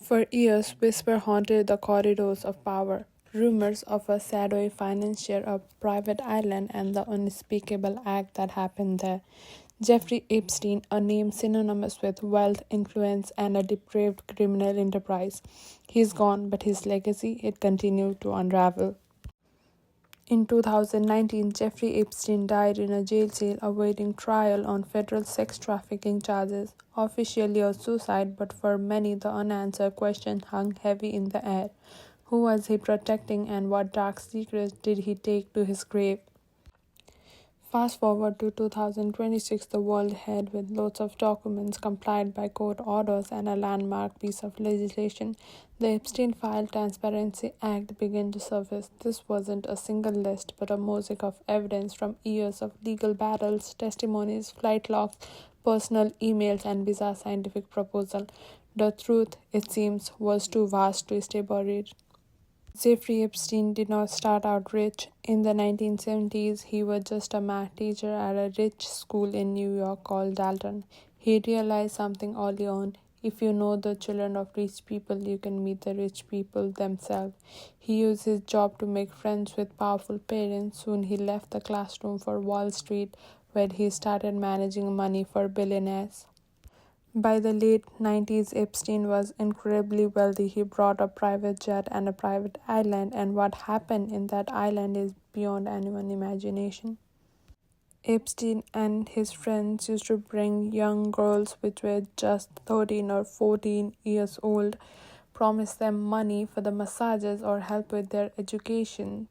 For years, whisper haunted the corridors of power. Rumors of a shadowy financier, a private island, and the unspeakable act that happened there. Jeffrey Epstein, a name synonymous with wealth, influence, and a depraved criminal enterprise. He's gone, but his legacy, it continued to unravel. In 2019, Jeffrey Epstein died in a jail cell awaiting trial on federal sex trafficking charges. Officially a suicide, but for many, the unanswered question hung heavy in the air. Who was he protecting, and what dark secrets did he take to his grave? Fast forward to 2026, the world had with lots of documents complied by court orders and a landmark piece of legislation. The Epstein File Transparency Act began to surface. This wasn't a single list, but a mosaic of evidence from years of legal battles, testimonies, flight logs, personal emails, and bizarre scientific proposal. The truth, it seems, was too vast to stay buried. Jeffrey Epstein did not start out rich. In the 1970s, he was just a math teacher at a rich school in New York called Dalton. He realized something early on. If you know the children of rich people, you can meet the rich people themselves. He used his job to make friends with powerful parents. Soon he left the classroom for Wall Street, where he started managing money for billionaires. By the late 90s, Epstein was incredibly wealthy. He bought a private jet and a private island, and what happened in that island is beyond anyone's imagination. Epstein and his friends used to bring young girls, which were just 13 or 14 years old, promise them money for the massages or help with their educations.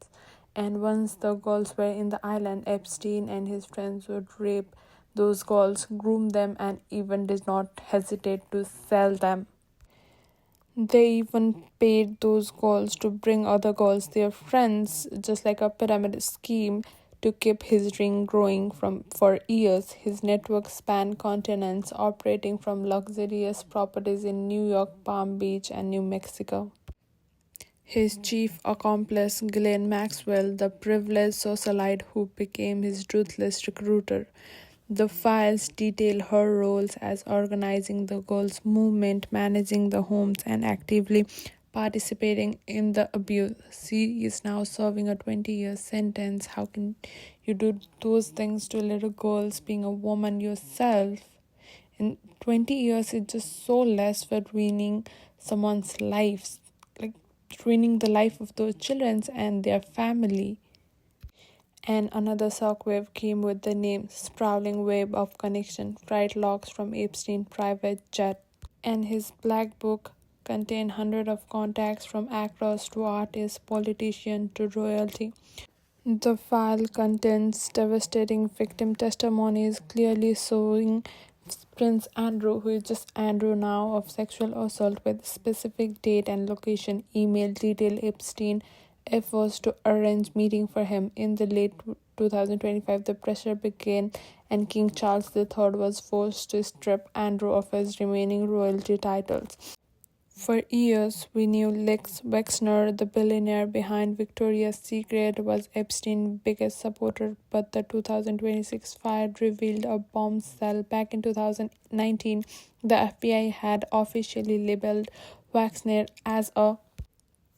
And once the girls were in the island, Epstein and his friends would rape those girls, groom them, and even did not hesitate to sell them. They even paid those girls to bring other girls, their friends, just like a pyramid scheme to keep his ring growing for years. His network spanned continents, operating from luxurious properties in New York, Palm Beach, and New Mexico. His chief accomplice, Ghislaine Maxwell, the privileged socialite who became his ruthless recruiter. The files detail her roles as organizing the girls' movement, managing the homes, and actively participating in the abuse. She is now serving a 20-year sentence. How can you do those things to little girls, being a woman yourself? In 20 years, it's just so less for ruining someone's lives, like ruining the life of those children and their family. And another shockwave came with the name Sprawling Web of Connection, flight logs from Epstein's private jet. And his black book contained hundreds of contacts from actors to artists, politicians to royalty. The file contains devastating victim testimonies clearly showing Prince Andrew, who is just Andrew now, of sexual assault with specific date and location. Email detail Epstein efforts to arrange meeting for him. In the late 2025, the pressure began and King Charles III was forced to strip Andrew of his remaining royalty titles. For years, we knew Lex Wexner, the billionaire behind Victoria's Secret, was Epstein's biggest supporter, but the 2026 fire revealed a bombshell. Back in 2019, the FBI had officially labeled Wexner as a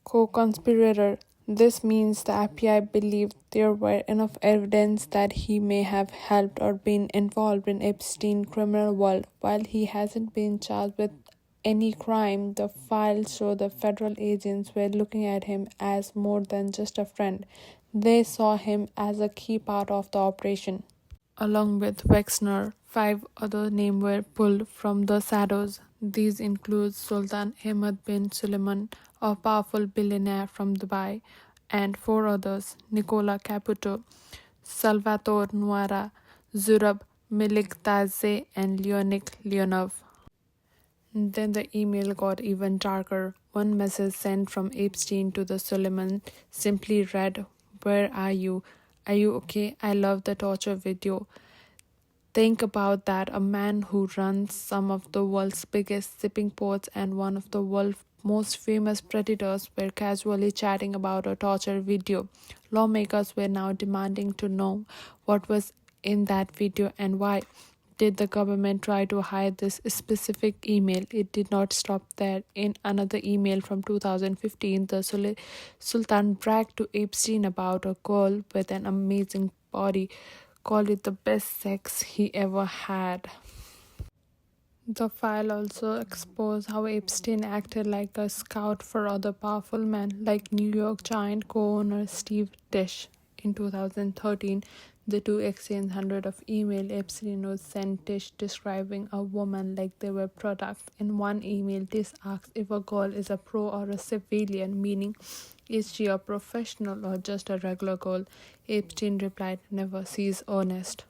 co-conspirator. This means the FBI believed there were enough evidence that he may have helped or been involved in Epstein's criminal world. While he hasn't been charged with any crime, the files show the federal agents were looking at him as more than just a friend. They saw him as a key part of the operation. Along with Wexner, 5 other names were pulled from the shadows. These include Sultan Ahmed bin Suleiman, a powerful billionaire from Dubai, and 4 others, Nicola Caputo, Salvatore Nuara, Zurab Melikdadze, and Leonik Leonov. Then the email got even darker. One message sent from Epstein to the Suleiman simply read, "Where are you? Are you okay? I love the torture video." Think about that. A man who runs some of the world's biggest shipping ports and one of the world's most famous predators were casually chatting about a torture video. Lawmakers were now demanding to know what was in that video and why. Did the government try to hide this specific email? It did not stop there. In another email from 2015, the Sultan bragged to Epstein about a girl with an amazing body, called it the best sex he ever had. The file also exposed how Epstein acted like a scout for other powerful men, like New York Giant co-owner Steve Tisch. In 2013, the two exchanged hundreds of emails. Epstein would send Tisch describing a woman like they were products. In one email, Tisch asks if a girl is a pro or a civilian, meaning is she a professional or just a regular girl? Epstein replied, never. She's honest.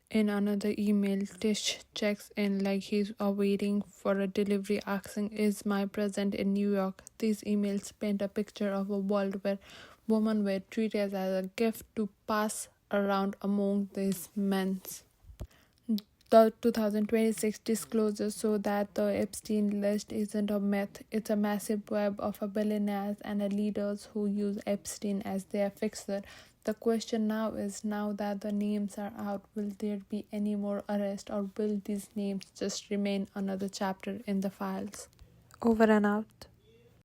In another email, Tish checks in like he's waiting for a delivery, asking, is my present in New York? These emails paint a picture of a world where women were treated as a gift to pass around among these men. The 2026 disclosure show that the Epstein list isn't a myth. It's a massive web of billionaires and leaders who use Epstein as their fixer. The question now is, now that the names are out, will there be any more arrests, or will these names just remain another chapter in the files? Over and out.